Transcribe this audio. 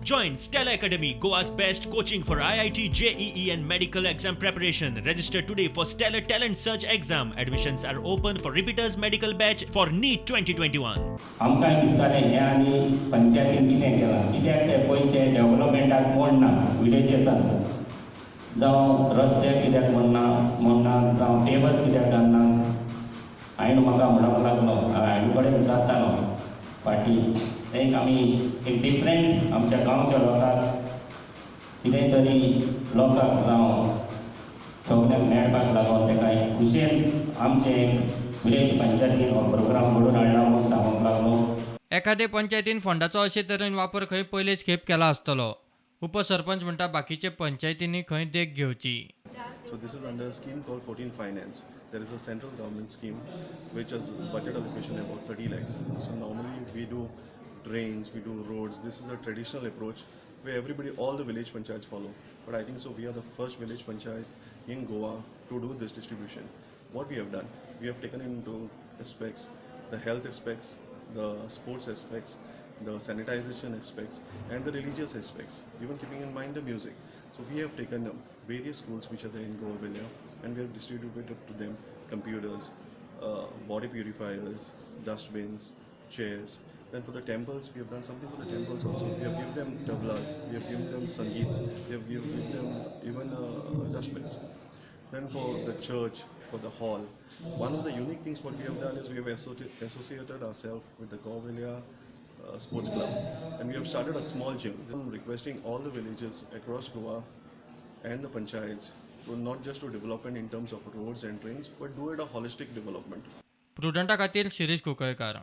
Join Stella Academy, Goa's best coaching for IIT, JEE and medical exam preparation. Register today for Stellar Talent Search exam. Admissions are open for repeaters medical batch for NEET 2021. आमकां दिसतालें हें आनी पंचायतीन कितें केलां, कित्याक ते पयशे डेव्हलपमेंटाक मोडना विलेजेसांत, जावं रस्ते कित्याक मोडना जावं टेबल्स कित्याक घालना. हांवें म्हाका म्हणूंक लागलो, हांवें कडेन जातालो फाटीं एक आमी एक डिफरंट आमच्या गांवच्या लोकांक कितेंय तरी लोकांक जावं सगळ्यांक मेळपाक लागून तेका खुशेन आमचे विलेज पंचायतीन हो प्रोग्राम घडोवन हाडला म्हूण सांगूंक लागलो. एखादे पंचायतीन फंडाचो अशे तरेन वापर खंय पयलेच खेप केला आसतलो. उपसरपंच म्हणटा बाकीचे पंचायतींनी खंय देख घेवची. So this is under a scheme called 14 Finance. There is a central government scheme which has budget allocation about 30 lakhs. So normally we do drains, we do roads. This is a traditional approach where everybody, all the village panchayats follow. But I think so we are the first village panchayat in Goa to do this distribution. What we have done, we have taken into aspects, the health aspects, the sports aspects, the sanitization aspects and the religious aspects, even keeping in mind the music. So we have taken various schools which are there in Goa and we have distributed to them computers, body purifiers, dustbins, chairs. Then for the temples, we have done something for the temples also. We have given them tablas, we have given them sangeets, we have given them even dustbins. Then for the church, for the hall, one of the unique things what we have done is we have associated ourselves with the Goa Sports Club and we have started a small gym. I'm requesting all the villages across Goa and the panchayats to not just to development in terms of roads and drains but do it a holistic development. प्रुडंटा खातीर शिरीष कुंकळकार.